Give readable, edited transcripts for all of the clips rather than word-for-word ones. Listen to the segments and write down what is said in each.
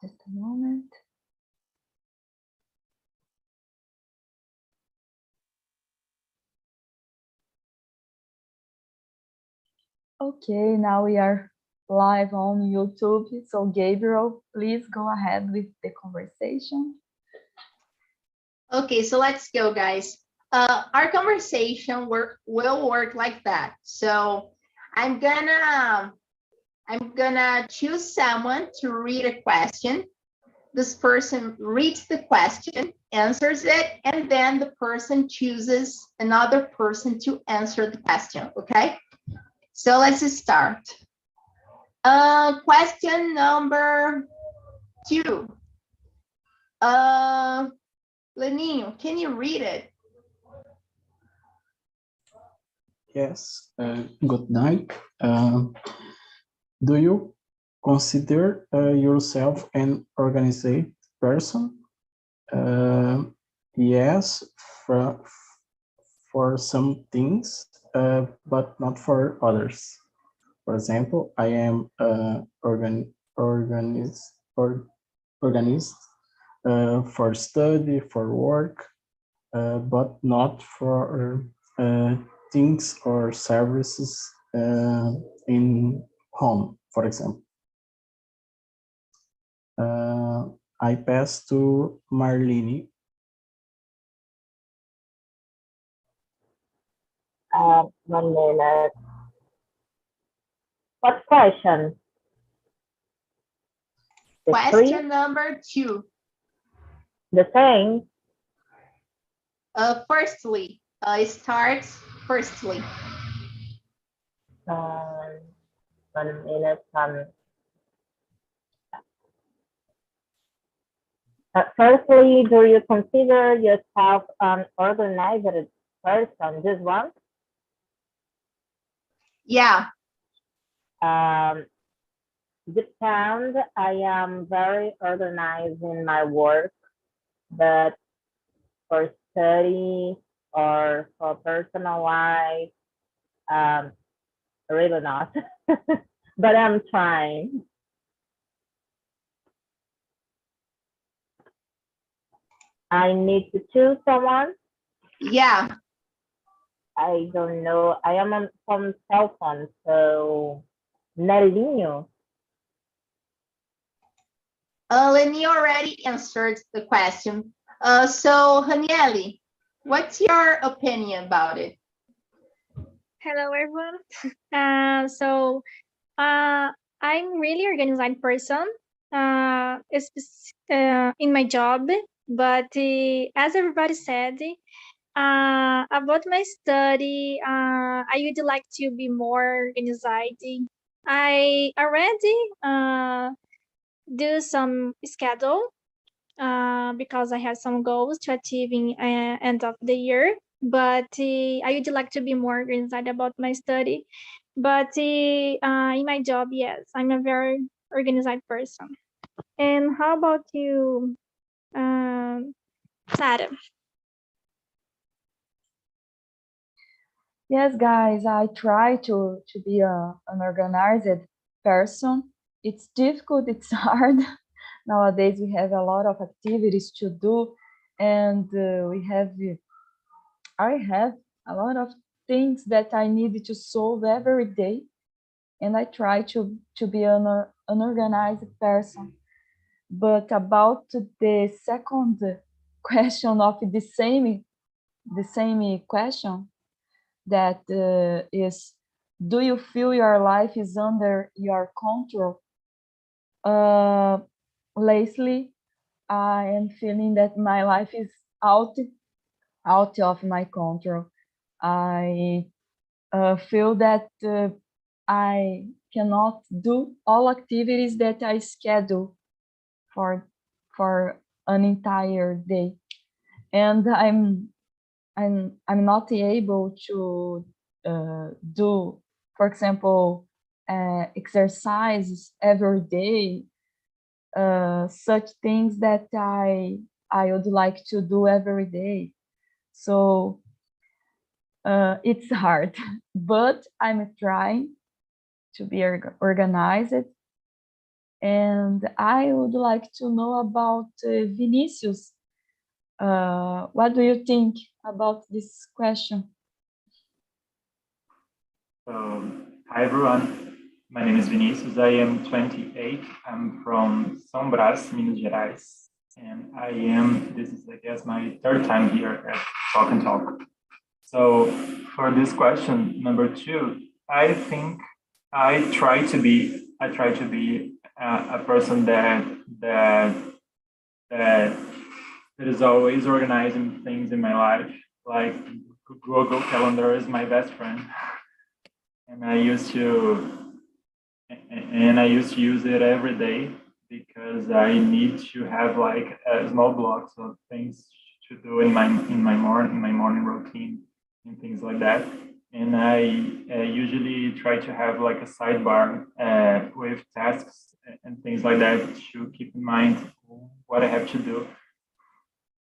Just a moment. Okay, now we are live on YouTube. So Gabriel, please go ahead with the conversation. Okay, so let's go, guys. Our conversation will work like that. So I'm gonna choose someone to read a question. This person reads the question, answers it, and then the person chooses another person to answer the question. Okay, so let's start. Question number 2. Leninho, can you read it? Yes, good night. Do you consider yourself an organized person? Yes, for some things, but not for others. For example, I am organized for study, for work, but not for things or services in home, for example. I pass to Marlene. 1 minute. What question? Question number 2. The same. Firstly, it starts firstly. 1 minute. Firstly, do you consider yourself an organized person? Just one? Yeah. Depends. I am very organized in my work, but for study or for personal life, really not. But I'm trying. I need to choose someone. Yeah. I don't know. I am on from cell phone, so Nelinho. Lenny already answered the question. So Hanieli, what's your opinion about it? Hello, everyone. I'm really organized person in my job, but as everybody said, about my study, I would like to be more organized. I already do some schedule because I have some goals to achieve in end of the year. But I would like to be more organized about my study. But in my job, yes, I'm a very organized person. And how about you, Sarah? Yes, guys, I try to be an organized person. It's difficult, it's hard. Nowadays, we have a lot of activities to do, and I have a lot of things that I need to solve every day, and I try to be an organized person. But about the second question of the same question, that is, do you feel your life is under your control? Lately, I am feeling that my life is out of my control. I feel that I cannot do all activities that I schedule for an entire day, and I'm not able to do, for example, exercises every day, such things that I would like to do every day. So it's hard, but I'm trying to be organized. And I would like to know about Vinicius. What do you think about this question? Hi everyone, my name is Vinicius. I am 28. I'm from São Brás, Minas Gerais, and this is, I guess, my third time here at Talk and Talk. So for this question, number 2, I think I try to be a person that is always organizing things in my life. Like Google Calendar is my best friend. And I used to use it every day because I need to have like a small blocks of things to do in my morning routine and things like that. And I usually try to have like a sidebar with tasks and things like that to keep in mind what I have to do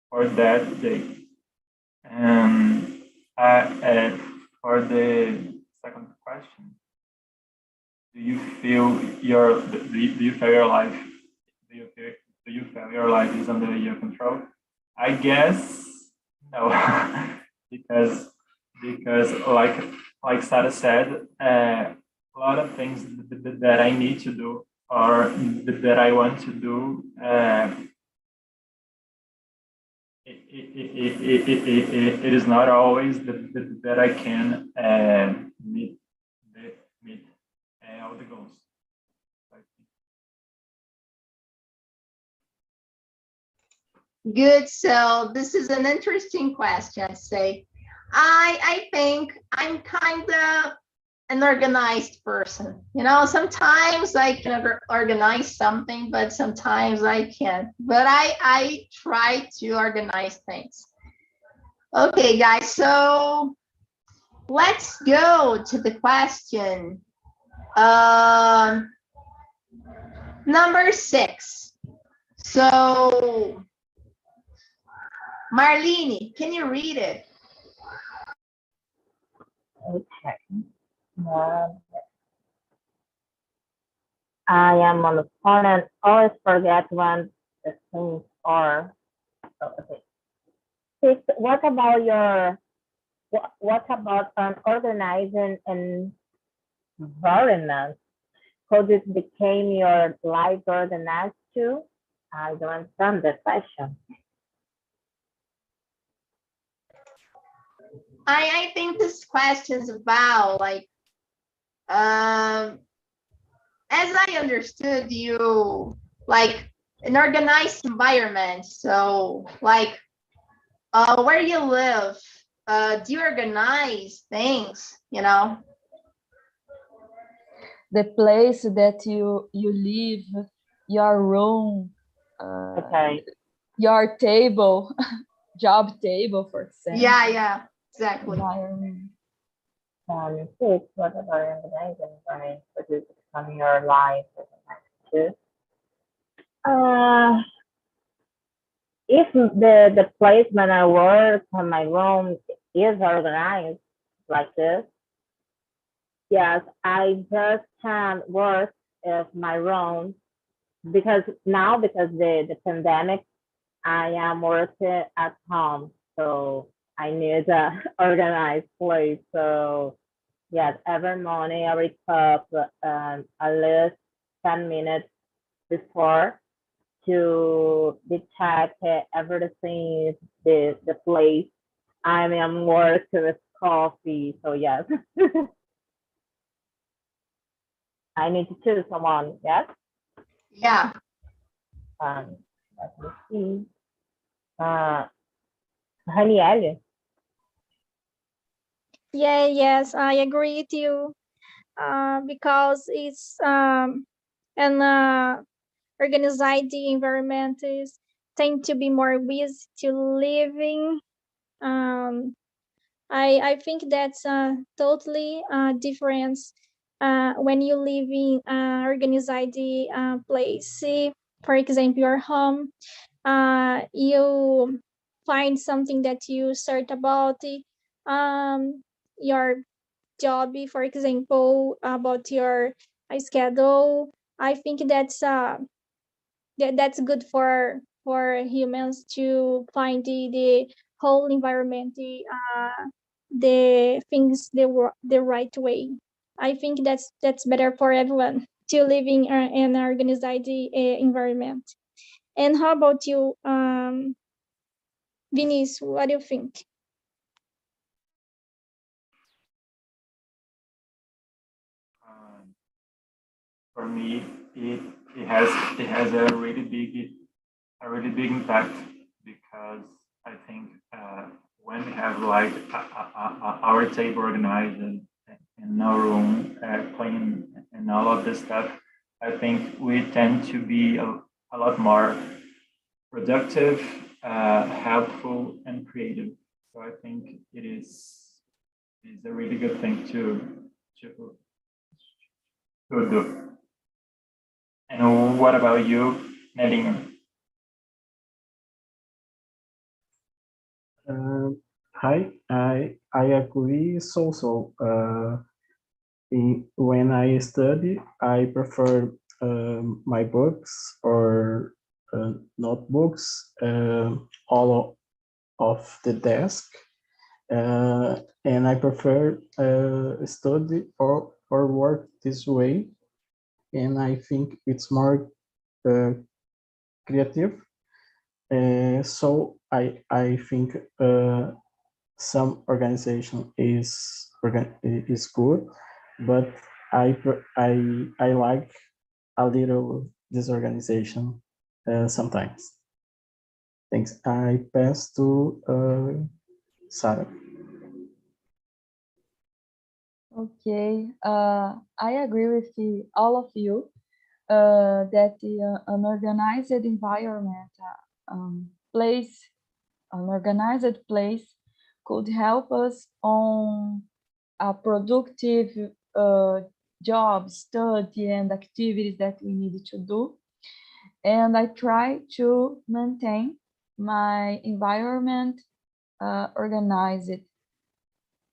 for that day. And for the second question, do you feel your life is under your control? I guess no, because like Sarah said, a lot of things that I need to do or that I want to do, it is not always that I can meet all the goals. Good. So this is an interesting question. Say, I think I'm kind of an organized person. You know, sometimes I can organize something, but sometimes I can't. But I try to organize things. Okay, guys. So let's go to the question. Number 6. So Marlene, can you read it? Okay. I am on the phone and always forget when the things are. Oh, okay. 6, what about an organizing environment? Could it become your life organized too? I don't understand the question. I think this question is about like, as I understood you, like an organized environment. So like, where you live, do you organize things, you know? The place that you live, your room, Okay. your table, job table, for example. Yeah, exactly. Environment. 6, what about organizing environment? Could it become your life organized too? If the placement I work on my room is organized like this, yes, I just can work in my room because the pandemic, I am working at home, so I need a organized place. So yes, every morning I wake up at least 10 minutes before to detect everything, the place I am working with coffee. So yes, I need to choose someone. Yes. Yeah. Let me see. Danielle. Yeah, yes, I agree with you. Because it's an organized environment is tend to be more easy to living. I think that's totally different when you live in organized place. See, for example, your home, you find something that you search about, your job, for example, about your schedule, I think that's good for humans to find the whole environment, the things the right way. I think that's better for everyone to live in an organized environment. And how about you, Vinicius? What do you think? For me, it has a really big impact, because I think when we have like our table organized and our room clean and all of this stuff, I think we tend to be a lot more productive, helpful, and creative. So I think it is a really good thing to do. And what about you, Nadine? Hi, I agree. When I study, I prefer my books or notebooks all of the desk, and I prefer study or work this way, and I think it's more creative. So I think some organization is good, but I like a little disorganization sometimes. Thanks. I pass to Sarah. Okay, I agree with all of you that an organized environment, place, an organized place could help us on a productive job, study, and activities that we need to do. And I try to maintain my environment organized.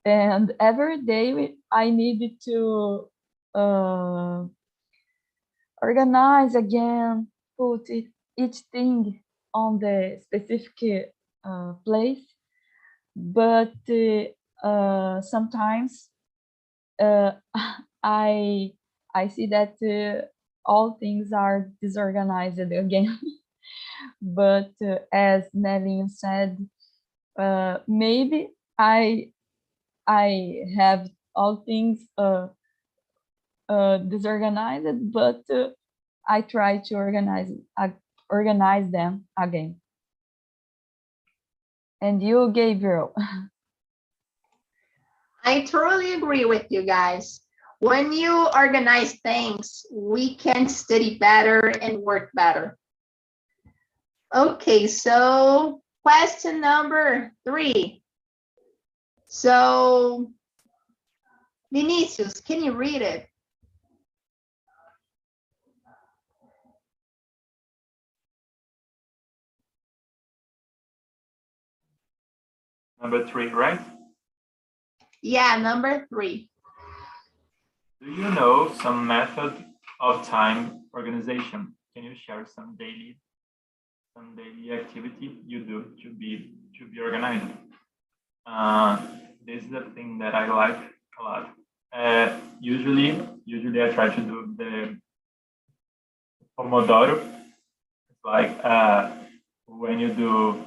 And every day I need to organize again, put each thing on the specific place. But sometimes I see that all things are disorganized again. But as Nelly said, maybe I have all things disorganized, but I try to organize them again. And you, Gabriel? I totally agree with you guys. When you organize things, we can study better and work better. Okay, so question number 3. So, Vinicius, can you read it? Number 3, right? Yeah, number 3. Do you know some method of time organization? Can you share some daily activity you do to be organized? This is the thing that I like a lot. Usually I try to do the Pomodoro. It's like when you do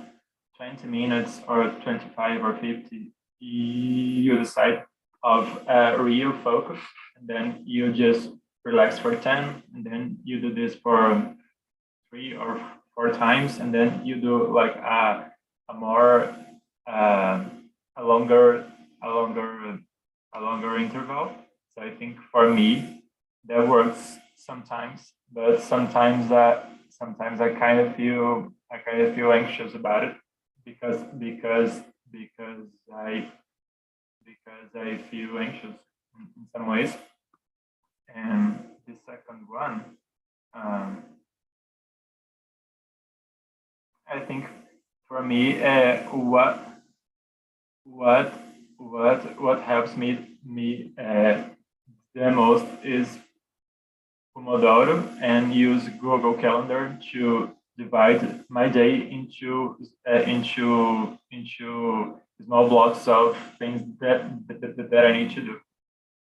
20 minutes or 25 or 50, you decide of real focus, and then you just relax for 10, and then you do this for 3 or 4 times, and then you do like a more a longer interval. So I think for me that works sometimes, but sometimes I kind of feel anxious about it, because I feel anxious in some ways. And the second one, I think for me, what helps me the most is Pomodoro Pomodoro and use Google Calendar to divide my day into small blocks of things that I need to do.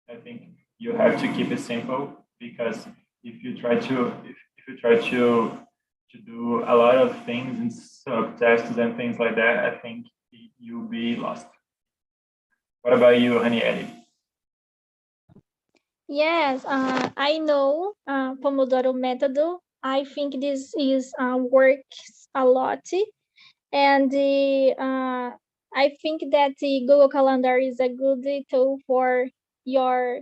I think you have to keep it simple, because if you try to do a lot of things and subtasks and things like that, I think you'll be lost. What about you, Ranieri? Yes, I know Pomodoro method. I think this is works a lot, and I think that the Google Calendar is a good tool for your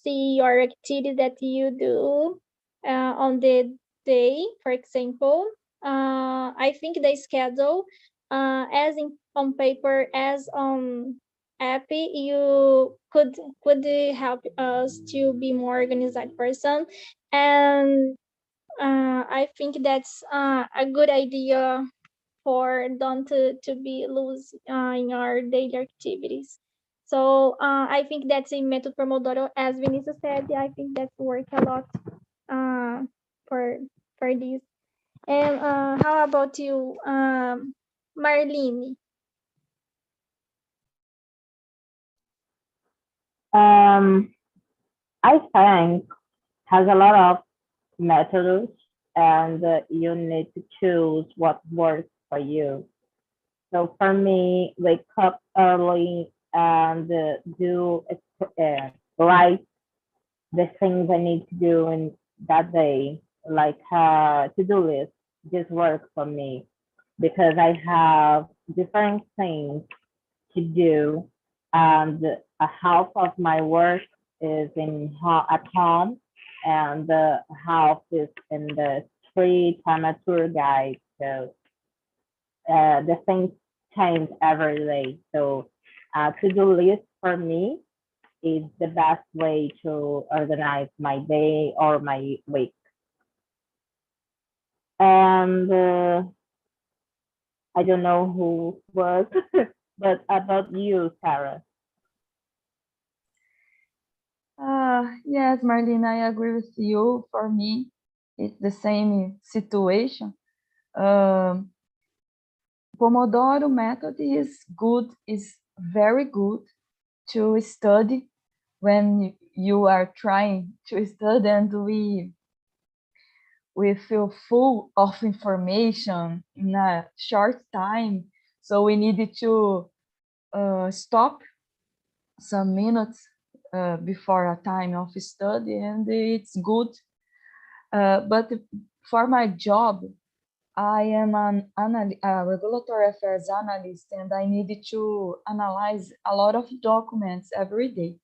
see your activity that you do on the day. For example, I think the schedule, as in on paper as on app, you could help us to be more organized person, and I think that's a good idea for don't to be lose in our daily activities. So I think that's a method Pomodoro, as Vinicius said. I think that's work a lot for this. And how about you, Marlene? I think has a lot of methods, and you need to choose what works for you. So for me, wake up early and do write the things I need to do in that day, like to-do list. This works for me because I have different things to do, and a half of my work is at home, and the half is in the street. I'm a tour guide, so the things change every day. So to-do list for me is the best way to organize my day or my week. And I don't know who was, but about you, Sarah. Yes, Marlene, I agree with you. For me, it's the same situation. Pomodoro method is good, is very good to study when you are trying to study, and we feel full of information in a short time. So we needed to stop some minutes before a time of study, and it's good. But for my job, I am a regulatory affairs analyst, and I needed to analyze a lot of documents every day.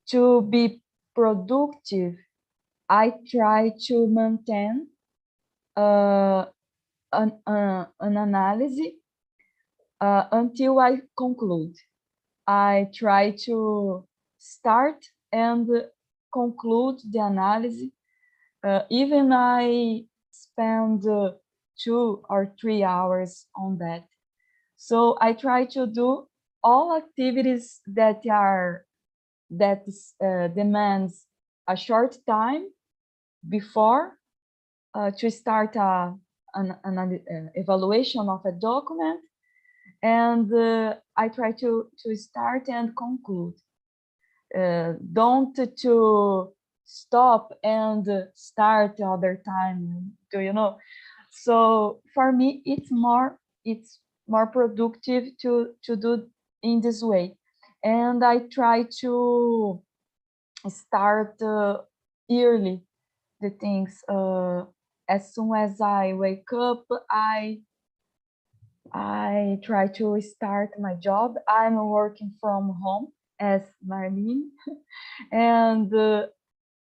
To be productive, I try to maintain an analysis until I conclude. I try to start and conclude the analysis. Even I spend 2 or 3 hours on that. So I try to do all activities that demands a short time before to start an evaluation of a document, and I try to start and conclude. Don't to stop and start other time. Do you know? So for me, it's more productive to do in this way, and I try to start early the things. As soon as I wake up, I try to start my job. I'm working from home as Marlene, and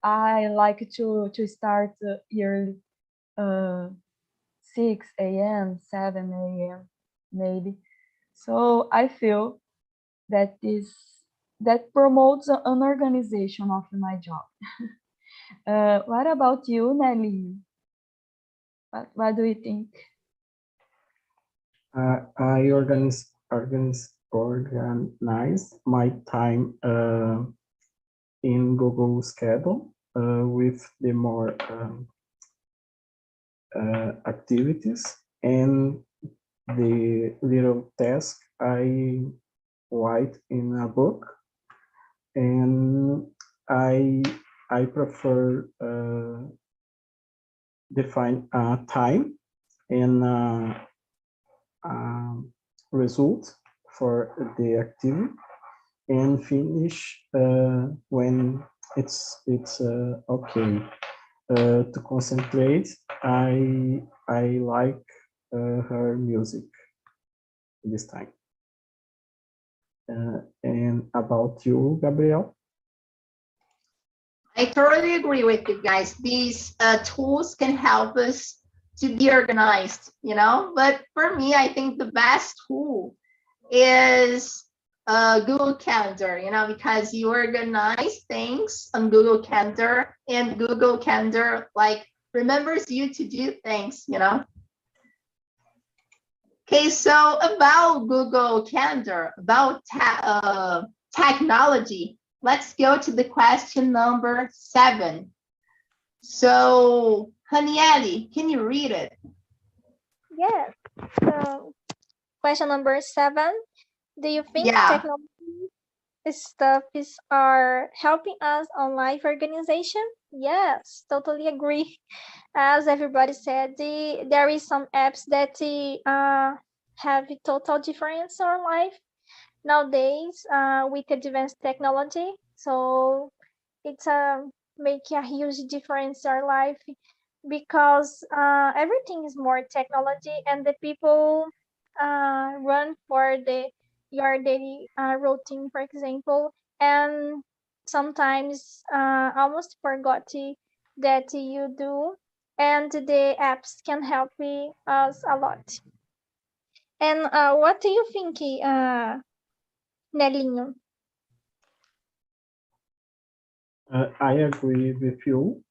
I like to start early, 6 a.m., 7 a.m. maybe. So I feel that that promotes an organization of my job. What about you, Nelly? What do you think? I organize my time in Google Schedule, with the more activities, and the little task I write in a book, and I prefer define time and result for the activity, and finish when it's okay. To concentrate, I like her music this time. And about you, Gabriel? I totally agree with you guys. These tools can help us to be organized, you know. But for me, I think the best tool is Google Calendar, you know, because you organize things on Google Calendar, and Google Calendar like remembers you to do things, you know. Okay, so about Google Calendar, about technology, let's go to the question number 7. So, Hanieli, can you read it? Yes. So, question number 7. Do you think technology stuff are helping us on life organization? Yes, totally agree. As everybody said, there is some apps that have a total difference in our life nowadays with advanced technology. So it's make a huge difference in our life because everything is more technology, and the people run for your daily routine, for example, and sometimes almost forgot that you do, and the apps can help us a lot. And what do you think, Nelinho? I agree with you.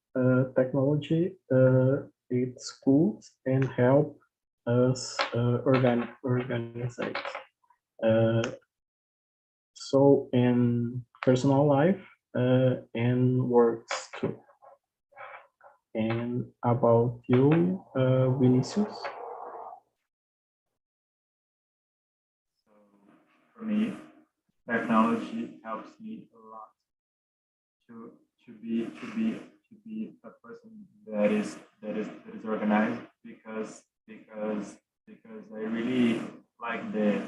Technology, it's good and help us organize. So in personal life and works too. And about you, Vinicius? For me, technology helps me a lot to be a person that is organized, because I really like the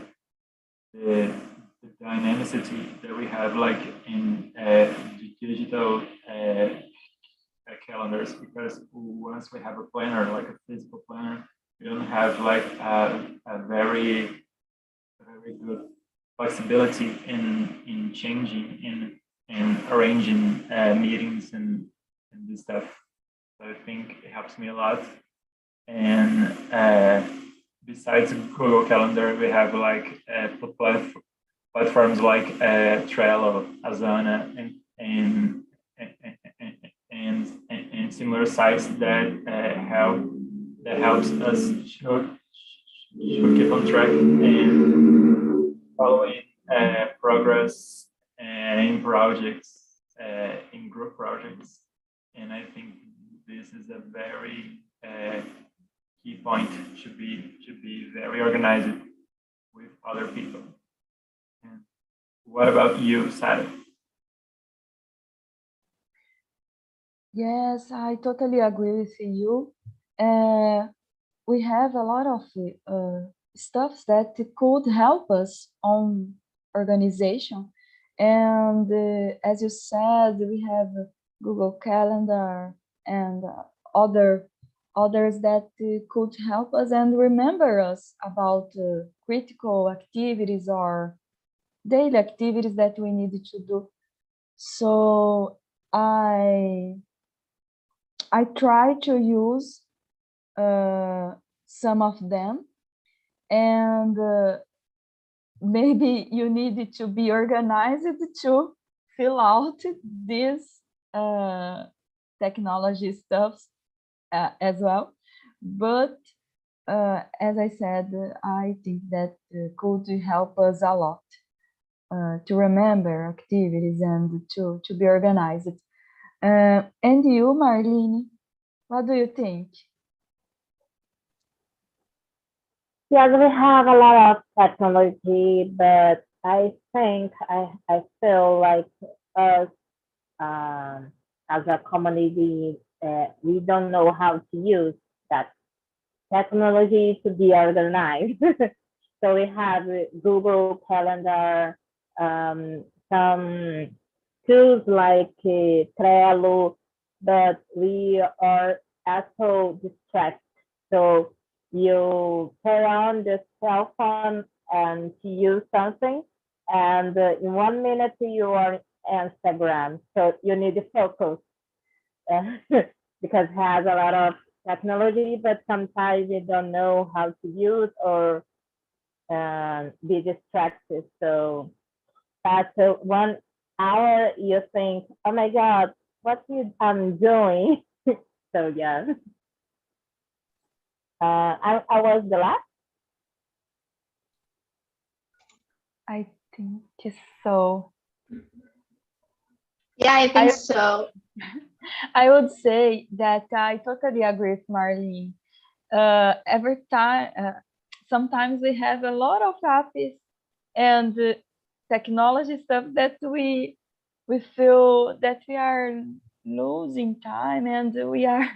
dynamicity that we have like in digital calendars, because once we have a planner, like a physical planner, we don't have like a very good flexibility in changing in arranging meetings and this stuff. So I think it helps me a lot. And besides Google Calendar, we have like platforms like Trello, Asana, and similar sites that helps us to keep on track and following progress in projects, in group projects. And I think this is a very key point, should be very organized with other people. And what about you, Sarah? Yes, I totally agree with you. We have a lot of stuff that could help us on organization. And as you said, we have Google Calendar and others that could help us and remember us about critical activities or daily activities that we need to do. So I try to use some of them, and maybe you need to be organized to fill out these technology stuffs as well. But as I said, I think that could help us a lot to remember activities and to be organized. And you, Marlene, what do you think? Yes, we have a lot of technology, but I think I feel like us as a community, we don't know how to use that technology to be organized. So we have Google Calendar, some tools like Trello, but we are also distracted. So you turn on the cell phone and to use something, and in 1 minute you are Instagram. So you need to focus because it has a lot of technology, but sometimes you don't know how to use or be distracted. So after 1 hour, you think, "Oh my God, what I'm doing?" So yeah, I was the last. I think so. Yeah, I think so. I would say that I totally agree with Marlene. Every time, sometimes we have a lot of apps and technology stuff that we feel that we are losing time and we are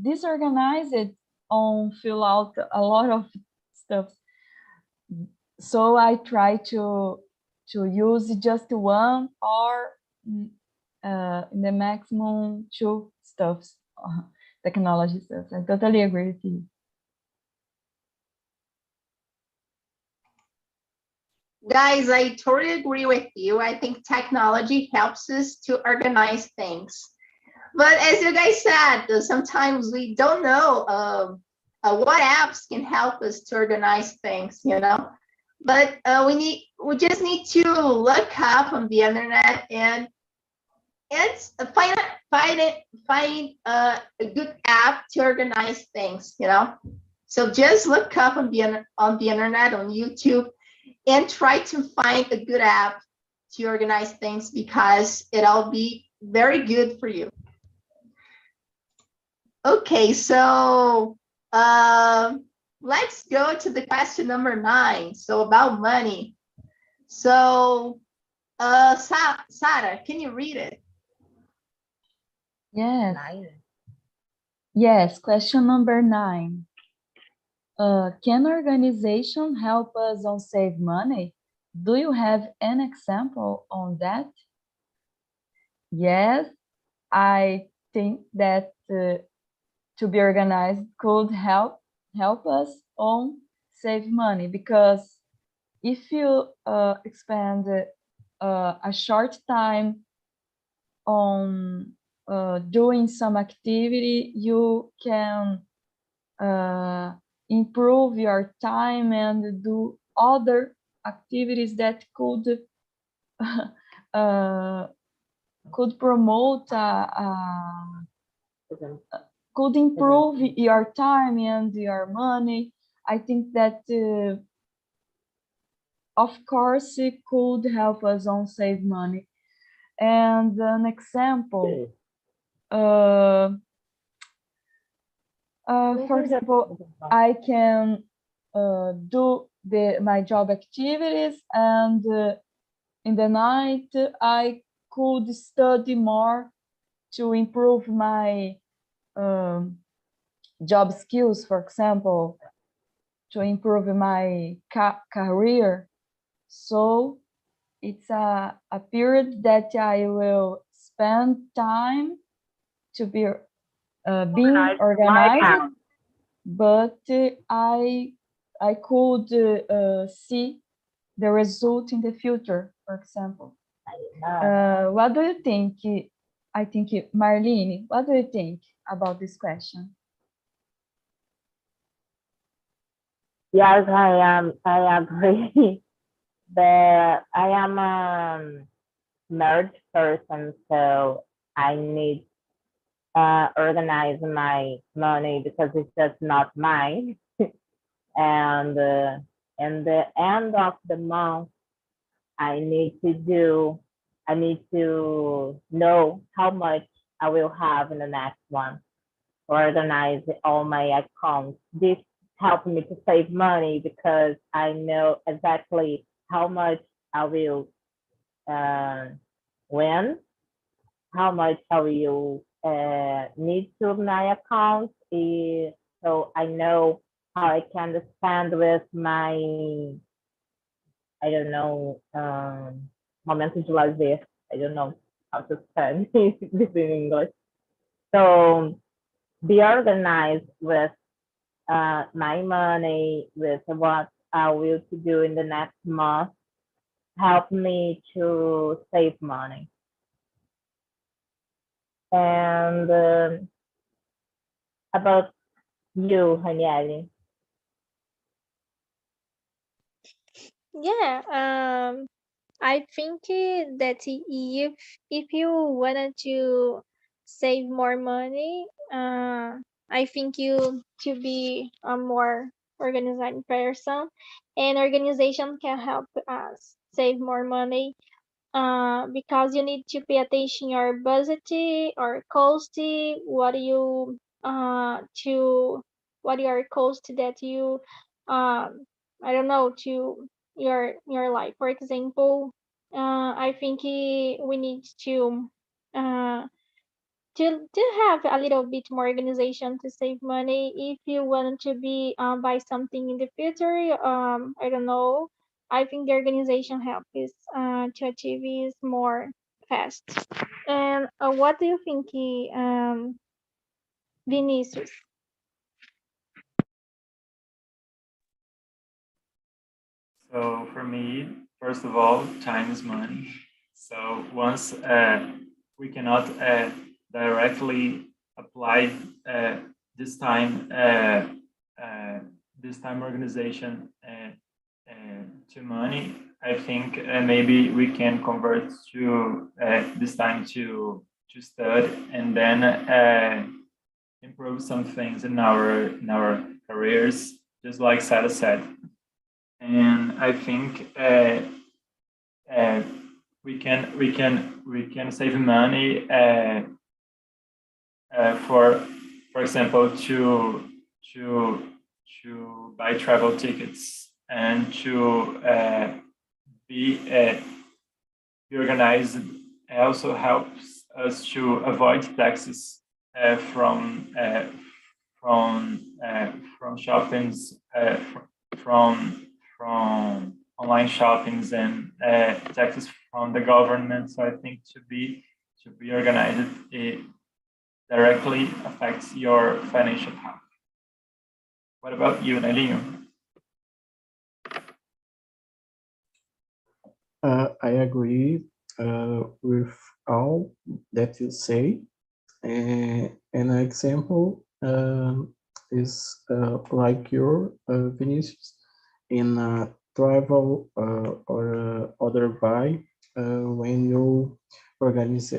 disorganized on fill out a lot of stuff. So I try to use just one or in the maximum two stuffs, technology stuff. I totally agree with you. Guys, I totally agree with you. I think technology helps us to organize things. But as you guys said, sometimes we don't know what apps can help us to organize things, you know. But we just need to look up on the internet and find a good app to organize things, you know. So just look up on the internet, on YouTube, and try to find a good app to organize things because it'll be very good for you. Okay, so let's go to the question number 9. So about money. So Sarah, can you read it? Yes. Yes, question number 9. Can organization help us on save money? Do you have an example on that? Yes, I think that to be organized could help us on save money, because if you expend a short time on doing some activity, you can improve your time and do other activities that could promote could improve your time and your money. I think that of course it could help us on save money. And an example, for example, I can do my job activities, and in the night I could study more to improve my job skills, for example, to improve my career. So it's a period that I will spend time to be being organized, but I could see the result in the future, for example. What do you think? I think, Marlene, what do you think about this question? Yes, I agree. But I am a married person, so I need organize my money because it's just not mine. And in the end of the month, I need to do I need to know how much I will have in the next one, organize all my accounts. This helps me to save money because I know exactly how much I will win, how much I will need to my account. So I know how I can spend with my, I don't know, momento de lazer. I don't know how to spend this in English. So be organized with my money, with what I will to do in the next month, help me to save money. And about you, Hanieli. Yeah, I think that if you wanted to save more money, I think you to be a more organized person, and organization can help us save more money. Because you need to pay attention your budget or cost, what you to what your cost that you I don't know to your life. For example, I think we need uh to have a little bit more organization to save money. If you want to be buy something in the future, I don't know. I think the organization help is to achieve is more fast. And what do you think, Vinicius? So for me, first of all, time is money. So once we cannot directly apply this time organization to money, I think maybe we can convert to this time to study and then improve some things in our careers, just like Sarah said. And I think we can save money for example to buy travel tickets and to be organized. Also helps us to avoid taxes from shoppings from online shoppings and taxes from the government. So I think to be organized, it directly affects your financial health. What about you, Nelinho? I agree with all that you say. An example is like your Vinicius in travel or other buy when you organize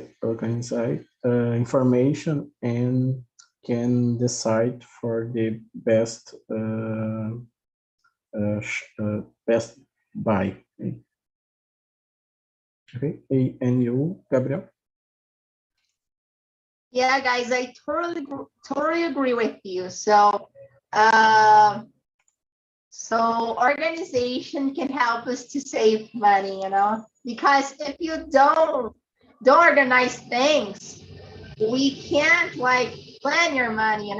information and can decide for the best best buy. Okay, and you, Gabriel? Yeah, guys, I totally agree with you. So organization can help us to save money, because if you don't organize things, we can't like plan your money,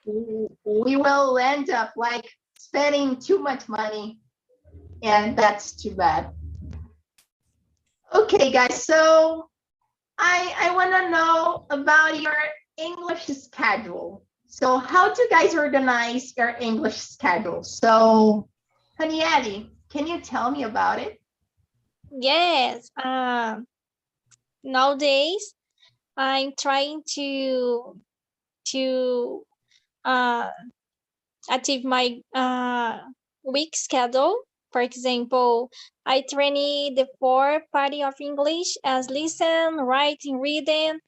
we will end up like spending too much money, and that's too bad. Okay, guys, so I want to know about your English schedule. So how do you guys organize your English schedule? So, Hanieli, can you tell me about it? Yes. Nowadays I'm trying to uh achieve my week schedule. For example, I train the four party of English as listen, writing, reading,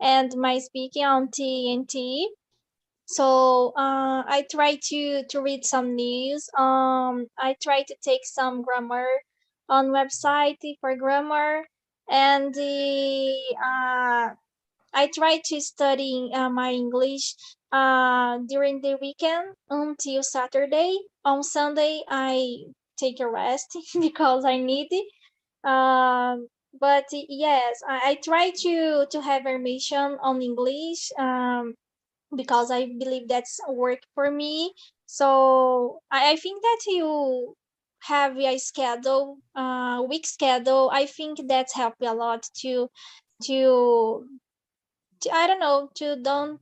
and my speaking on TNT. So I try to read some news. I try to take some grammar on website for grammar, and I try to study my English during the weekend until Saturday. On Sunday, I take a rest because I need it. But yes, I try to have information on English because I believe that's work for me. So I think that you have a schedule, week schedule. I think that's helped me a lot to I don't know, to don't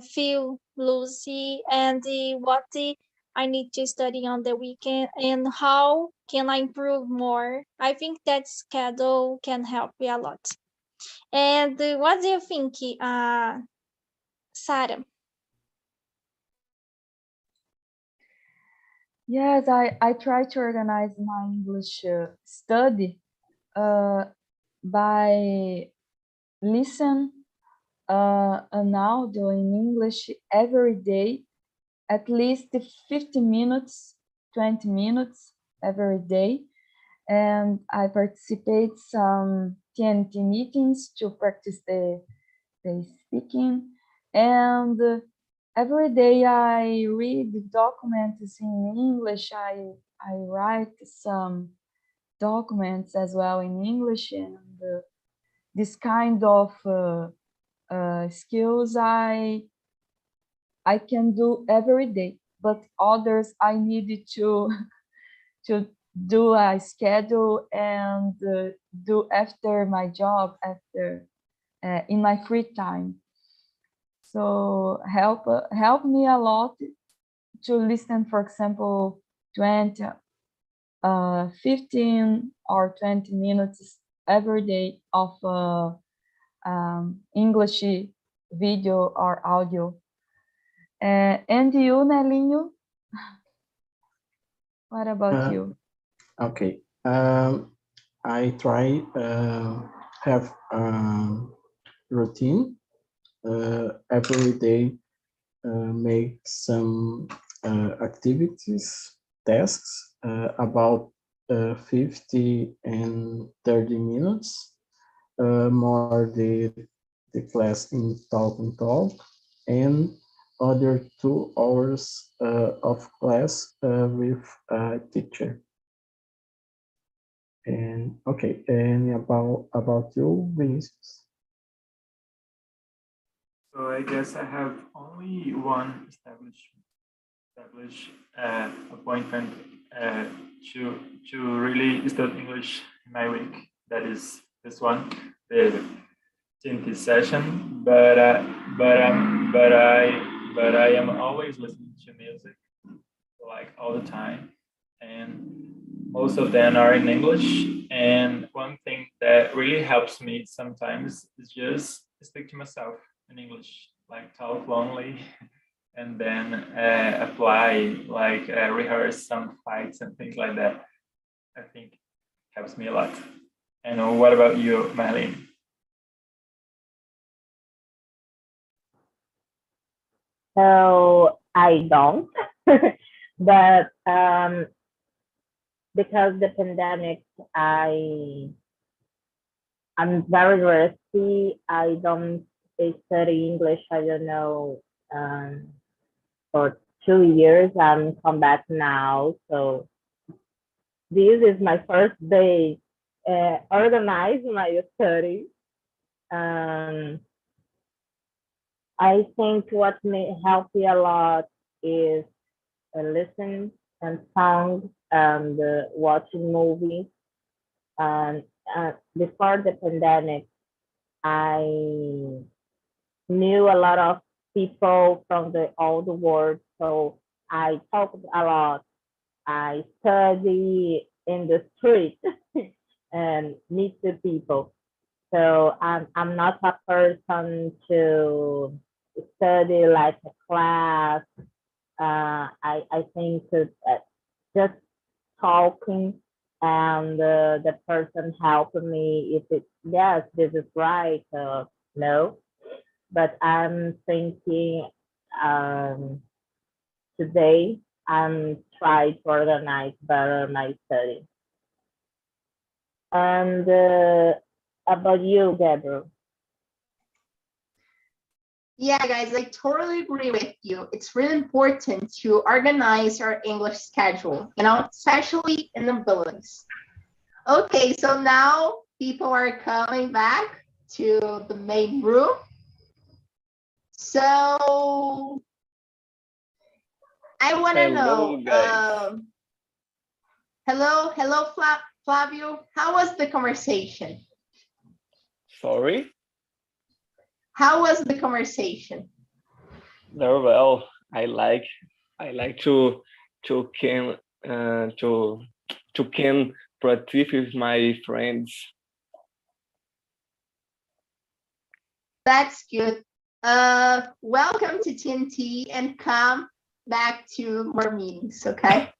feel loosey and what I need to study on the weekend and how can I improve more. I think that schedule can help me a lot. And what do you think, Sarah? Yes, I try to organize my English study by listen an audio in English every day, at least 15 minutes, 20 minutes every day. And I participate some TNT meetings to practice the speaking. And every day I read documents in English. I write some documents as well in English, and this kind of skills I can do every day, but others I need to to do a schedule and do after my job, after in my free time. So help me a lot to listen, for example, 20, 15 or 20 minutes every day of English video or audio. And you, Nelinho? What about you? Okay. I try have routine every day. Make some activities, tasks about 50 and 30 minutes. More the class in Talk and Talk, and other 2 hours of class with a teacher. And okay, and about you, Vinicius? So I guess I have only one established appointment to really study English in my week. That is this one, the TNT session. But I am always listening to music, like all the time, and most of them are in English. And one thing that really helps me sometimes is just speak to myself in English, like talk lonely, and then apply, like rehearse some fights and things like that. I think helps me a lot. And what about you, Marlene? So I don't, but because the pandemic, I'm very rusty. I don't study English. I don't know for 2 years. I'm come back now, so this is my first day organizing my study. Um, I think what may help me a lot is listen and song and watching movies. And before the pandemic, I knew a lot of people from all the world, so I talked a lot. I study in the street and meet the people. So I'm not a person to study like a class. I think that just talking and the person helping me if it's yes, this is right, no. But I'm thinking um, today I'm trying to organize better my study. And about you, Gabriel? Yeah, guys, I totally agree with you. It's really important to organize our English schedule, especially in the buildings. Okay, so now people are coming back to the main room. So I want to know, hello, Flavio. How was the conversation? Sorry? How was the conversation? Very well. I like to can to can practice with my friends. That's good. Welcome to TNT and come back to more meetings, okay?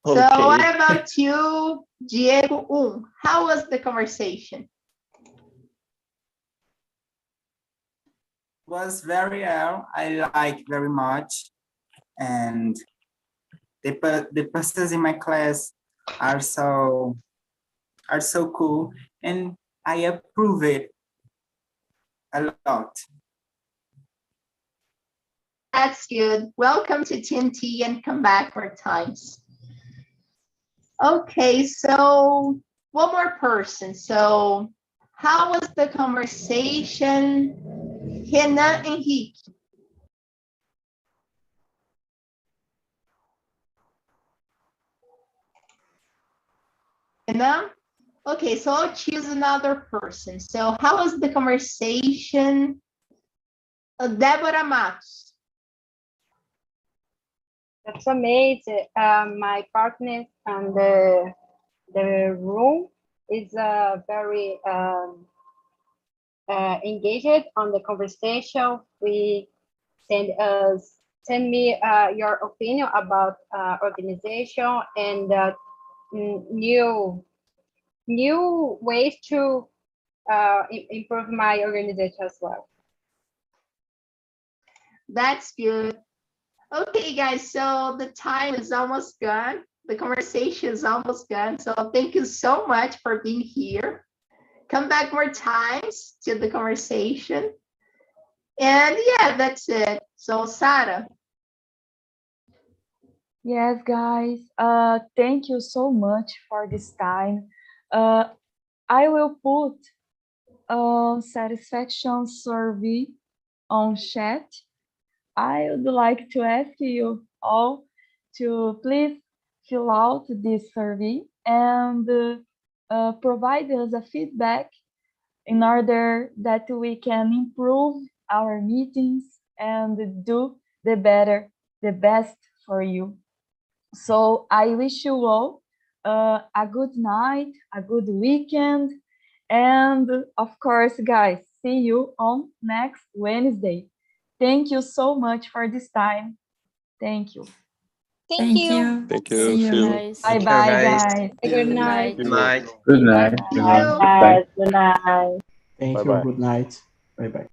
So what about you, Diego? How was the conversation? Was very well. I like very much, and the persons in my class are so cool, and I approve it a lot. That's good. Welcome to TNT and come back more times. Okay, so one more person. So how was the conversation? Renan Henrique. Renan? Okay, so I'll choose another person. So how was the conversation? Deborah Matos. That's amazing. My partner and the room is very engaged on the conversation. We send me your opinion about organization and new ways to improve my organization as well. That's good. Okay, guys, so the time is almost gone. The conversation is almost gone. So thank you so much for being here. Come back more times to the conversation. And yeah, that's it. So Sarah. Yes, guys. Thank you so much for this time. I will put a satisfaction survey on chat. I would like to ask you all to please fill out this survey and provide us a feedback in order that we can improve our meetings and do the best for you. So I wish you all a good night, a good weekend, and of course, guys, see you on next Wednesday. Thank you so much for this time. Thank you. Thank you. Thank you. See you, See you. guys. Bye bye, guys. guys. Good night. Good night. Good night. Thank Good night. you. Bye. Good night. Thank you. Bye-bye. Good night. Bye bye.